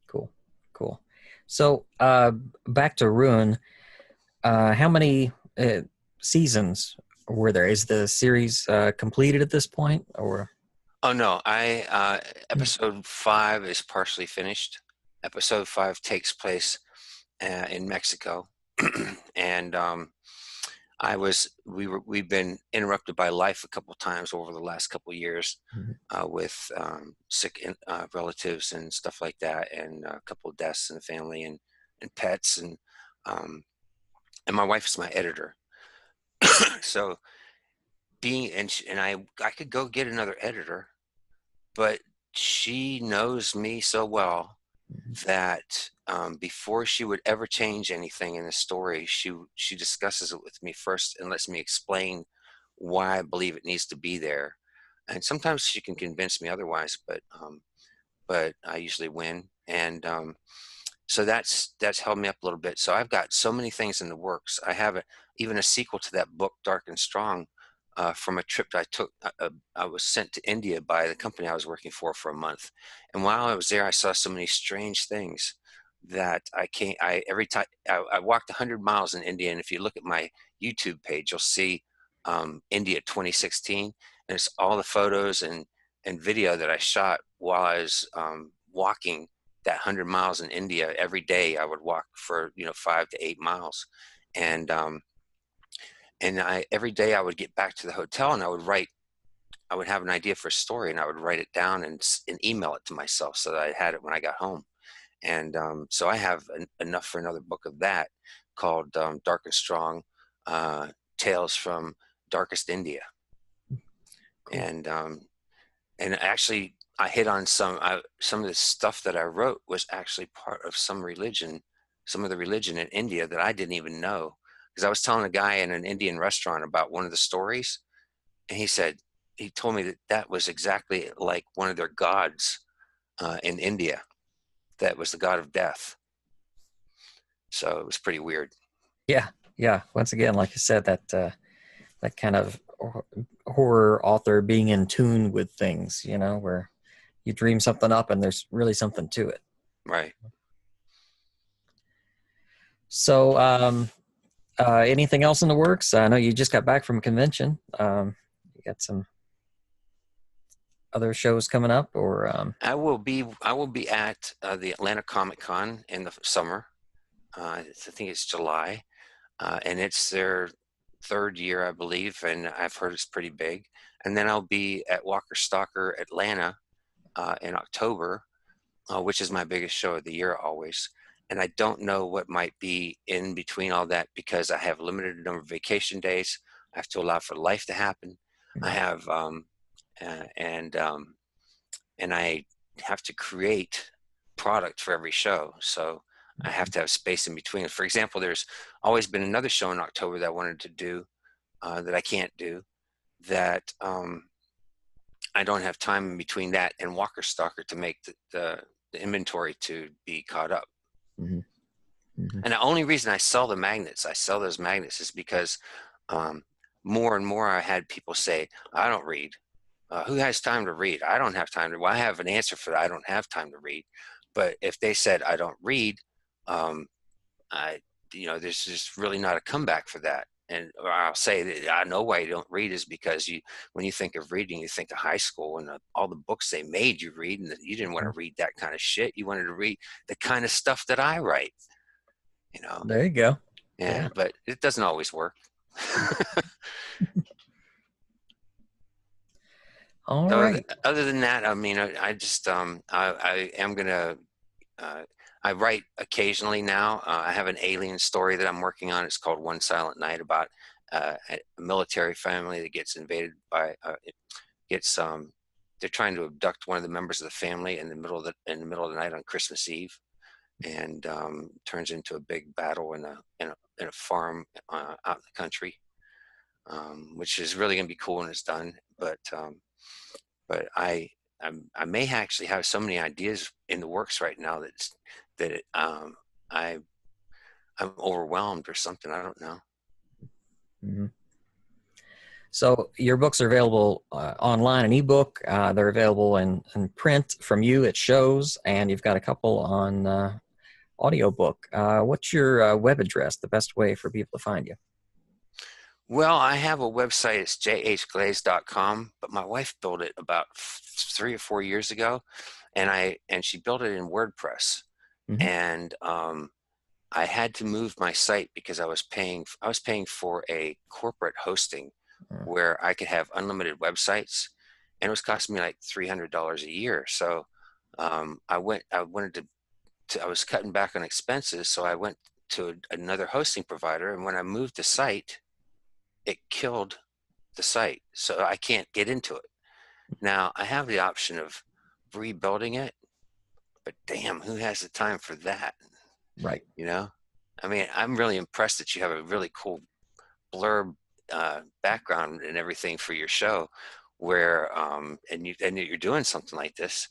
Cool. Cool. So back to Rune. How many seasons were there? Is the series completed at this point, or? Oh no, I episode 5 is partially finished. Episode 5 takes place in Mexico, and we've been interrupted by life a couple times over the last couple years with sick relatives and stuff like that, and a couple of deaths in the family and pets, um, and my wife is my editor. So I could go get another editor, but she knows me so well that before she would ever change anything in the story, she discusses it with me first and lets me explain why I believe it needs to be there. And sometimes she can convince me otherwise, but I usually win. And so that's held me up a little bit. So I've got so many things in the works. I have even a sequel to that book, Dark and Strong, from a trip that I took. I was sent to India by the company I was working for a month, and while I was there, I saw so many strange things that every time I walked 100 miles in India, and if you look at my YouTube page, you'll see India 2016, and it's all the photos and video that I shot while I was walking that 100 miles in India. Every day I would walk for 5 to 8 miles, and every day I would get back to the hotel and I would have an idea for a story and I would write it down and email it to myself so that I had it when I got home. And so I have enough for another book of that called Dark and Strong, Tales from Darkest India. Cool. And actually I hit on some of the stuff that I wrote was actually part of some of the religion in India that I didn't even know. Because I was telling a guy in an Indian restaurant about one of the stories, and he told me that was exactly like one of their gods in India, that was the god of death. So it was pretty weird. Yeah. Once again, like I said, that kind of horror author being in tune with things, where you dream something up and there's really something to it. Right. So, anything else in the works? I know you just got back from a convention. You got some other shows coming up, or? I will be at the Atlanta Comic Con in the summer. I think it's July, and it's their 3rd year, I believe, and I've heard it's pretty big. And then I'll be at Walker Stalker Atlanta in October, which is my biggest show of the year always. And I don't know what might be in between all that because I have limited number of vacation days. I have to allow for life to happen. I have and I have to create product for every show. So I have to have space in between. For example, there's always been another show in October that I wanted to do that I can't do, that I don't have time in between that and Walker Stalker to make the inventory to be caught up. Mm-hmm. Mm-hmm. And the only reason I sell those magnets is because more and more I had people say, I don't read. Who has time to read? I don't have time to. Well, I have an answer for that. I don't have time to read. But if they said I don't read, there's just really not a comeback for that. And I'll say that I know why you don't read is because when you think of reading, you think of high school and all the books they made you read, and you didn't want to read that kind of shit. You wanted to read the kind of stuff that I write. There you go. Yeah. But it doesn't always work. All right. Other than that, I mean, I just I am gonna I write occasionally now. I have an alien story that I'm working on. It's called One Silent Night, about a military family that gets invaded by they're trying to abduct one of the members of the family in the middle of the night on Christmas Eve, and turns into a big battle in a farm out in the country, which is really going to be cool when it's done. But I may actually have so many ideas in the works right now that I'm overwhelmed or something. I don't know. Mm-hmm. So your books are available online in ebook. They're available in print from you at shows, and you've got a couple on audiobook. What's your web address? The best way for people to find you? Well, I have a website. It's jhglaze.com, but my wife built it about 3 or 4 years ago, and she built it in WordPress. Hmm. And I had to move my site because I was paying for a corporate hosting where I could have unlimited websites, and it was costing me like $300 a year. So I was cutting back on expenses, so I went to another hosting provider, and when I moved the site, it killed the site, so I can't get into it. Now I have the option of rebuilding it, but damn, who has the time for that? Right. You know, I mean, I'm really impressed that you have a really cool blurb background and everything for your show, where and you're doing something like this.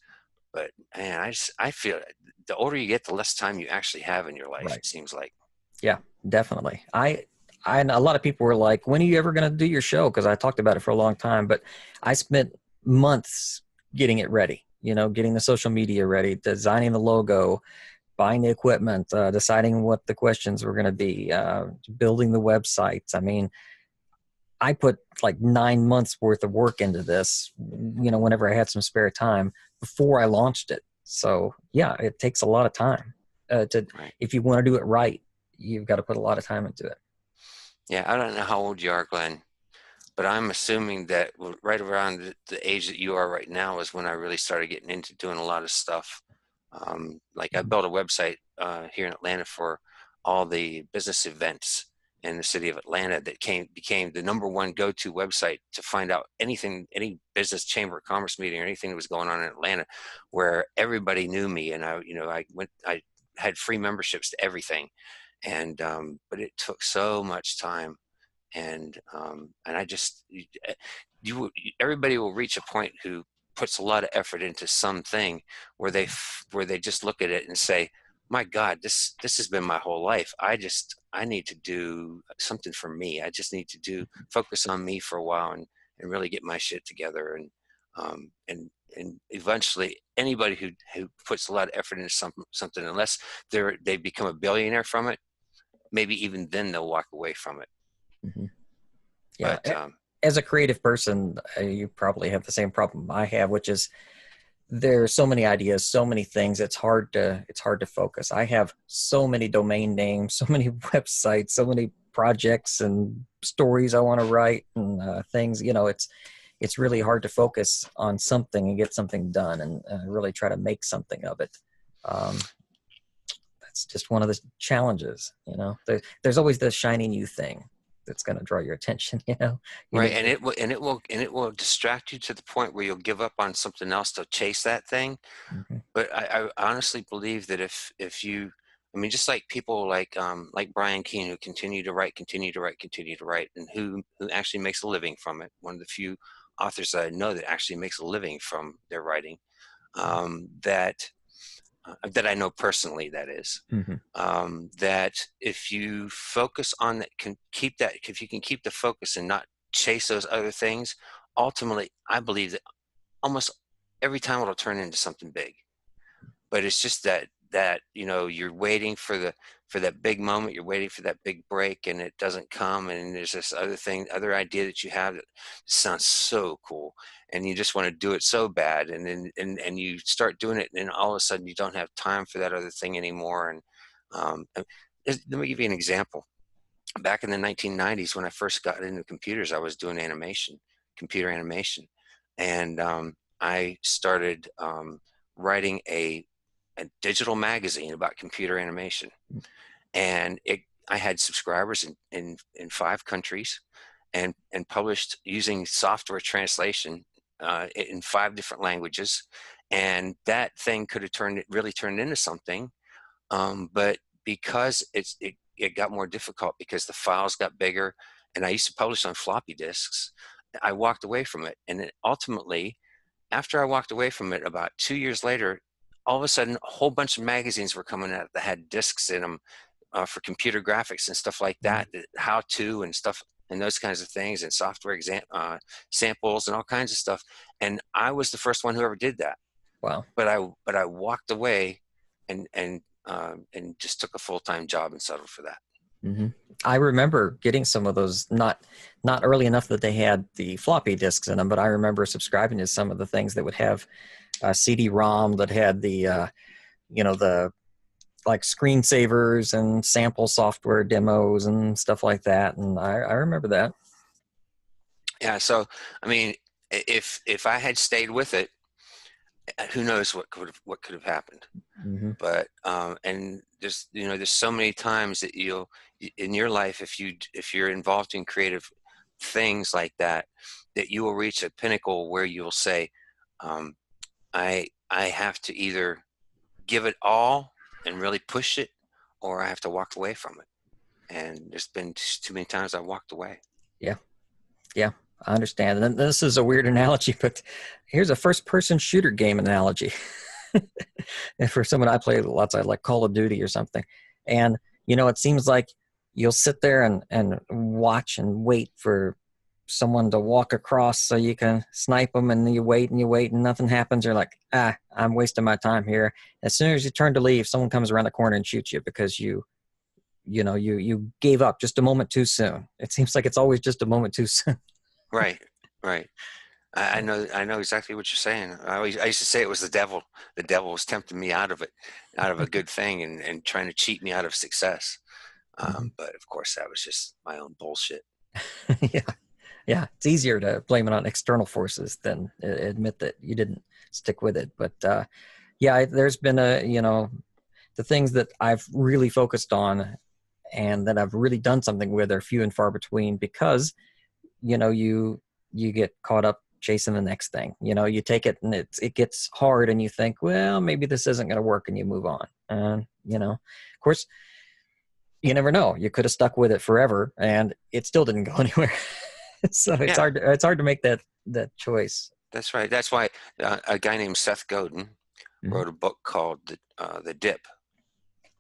But man, I feel the older you get, the less time you actually have in your life. Right. It seems like. Yeah, definitely. I and a lot of people were like, "When are you ever going to do your show?" Because I talked about it for a long time, but I spent months getting it ready. You know, getting the social media ready, designing the logo, buying the equipment, deciding what the questions were going to be, building the websites. I mean, I put like 9 months worth of work into this. You know, whenever I had some spare time before I launched it. So yeah, it takes a lot of time to Right. if you want to do it right. You've got to put a lot of time into it. Yeah, I don't know how old you are, Glenn, but I'm assuming that right around the age that you are right now is when I really started getting into doing a lot of stuff. Like I built a website here in Atlanta for all the business events in the city of Atlanta that became the number one go-to website to find out anything, any business chamber of commerce meeting or anything that was going on in Atlanta, where everybody knew me. And I had free memberships to everything. And but it took so much time, and I just everybody will reach a point who puts a lot of effort into something where they just look at it and say, my God, this has been my whole life. I need to do something for me. I just need to focus on me for a while and really get my shit together, um, and and eventually anybody who puts a lot of effort into something, unless they become a billionaire from it, maybe even then they'll walk away from it. Hmm. Yeah. But As a creative person, you probably have the same problem I have, which is there are so many ideas, so many things. It's hard to focus. I have so many domain names, so many websites, so many projects and stories I want to write and things. You know, it's really hard to focus on something and get something done and really try to make something of it. Um, that's just one of the challenges. You know, there's always the shiny new thing that's going to draw your attention. You know, you right, need and to. it will distract you to the point where you'll give up on something else to chase that thing. Mhm. But I honestly believe that if you, I mean, just like people like Brian Keene, who continue to write, and who actually makes a living from it. One of the few authors that I know that actually makes a living from their writing. That I know personally, that is. Mhm. That if you focus on that, if you can keep the focus and not chase those other things, ultimately, I believe that almost every time it'll turn into something big. But it's just that you're waiting for that big moment, you're waiting for that big break, and it doesn't come, and there's this other idea that you have that sounds so cool, and you just want to do it so bad, and then and you start doing it, and all of a sudden you don't have time for that other thing anymore. And let me give you an example. Back in the 1990s, when I first got into computers, I was doing computer animation, and I started writing a digital magazine about computer animation, and I had subscribers in 5 countries, and published using software translation in 5 different languages, and that thing could have really turned into something, but because it got more difficult because the files got bigger, and I used to publish on floppy disks. I walked away from it, and then ultimately, after I walked away from it, about 2 years later, all of a sudden, a whole bunch of magazines were coming out that had discs in them for computer graphics and stuff like Mhm. that, how to and stuff. and those kinds of things, and software samples and all kinds of stuff. And I was the first one who ever did that. Wow. But I walked away and just took a full-time job and settled for that. Mm-hmm. I remember getting some of those, not early enough that they had the floppy disks in them, but I remember subscribing to some of the things that would have a CD-ROM that had the, the like screensavers and sample software demos and stuff like that. And I remember that. Yeah. So, I mean, if I had stayed with it, who knows what could have happened. Mm-hmm. But and there's so many times that you'll in your life, if you're involved in creative things like that you will reach a pinnacle where you'll say, I have to either give it all and really push it, or I have to walk away from it. And there's been too many times I walked away. Yeah, I understand. And this is a weird analogy, but here's a first-person shooter game analogy. And for someone I play lots, I like Call of Duty or something. And, it seems like you'll sit there and watch and wait for someone to walk across so you can snipe them, and you wait and nothing happens. You're like, I'm wasting my time here. As soon as you turn to leave, someone comes around the corner and shoots you because you gave up just a moment too soon. It seems like it's always just a moment too soon. Right. I know exactly what you're saying. I used to say it was the devil. The devil was tempting me out of a good thing and trying to cheat me out of success. But of course, that was just my own bullshit. Yeah. It's easier to blame it on external forces than admit that you didn't stick with it. But there's been the things that I've really focused on and that I've really done something with are few and far between, because you get caught up chasing the next thing. You take it and it gets hard, and you think, well, maybe this isn't going to work, and you move on. And of course, you never know. You could have stuck with it forever, and it still didn't go anywhere. So it's hard to make that choice. That's right. That's why a guy named Seth Godin wrote a book called The Dip.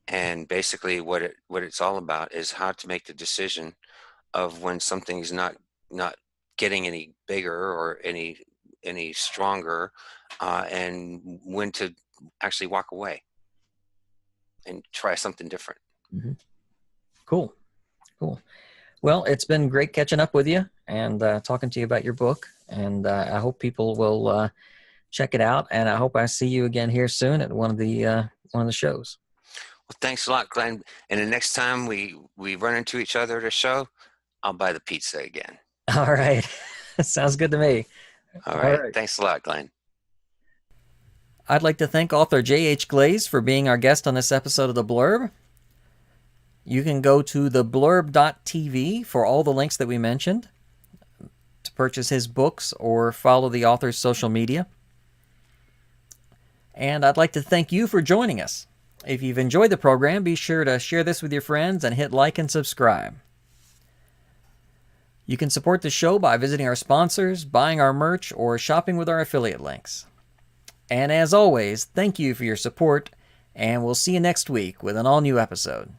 And basically what it's all about is how to make the decision of when something's not getting any bigger or any stronger, and when to actually walk away and try something different. Mm-hmm. Cool. Well, it's been great catching up with you and talking to you about your book. And I hope people will check it out. And I hope I see you again here soon at one of the shows. Well, thanks a lot, Glenn. And the next time we run into each other at a show, I'll buy the pizza again. All right. Sounds good to me. All right. Thanks a lot, Glenn. I'd like to thank author JH Glaze for being our guest on this episode of The Blurb. You can go to theblurb.tv for all the links that we mentioned to purchase his books or follow the author's social media. And I'd like to thank you for joining us. If you've enjoyed the program, be sure to share this with your friends and hit like and subscribe. You can support the show by visiting our sponsors, buying our merch, or shopping with our affiliate links. And as always, thank you for your support, and we'll see you next week with an all-new episode.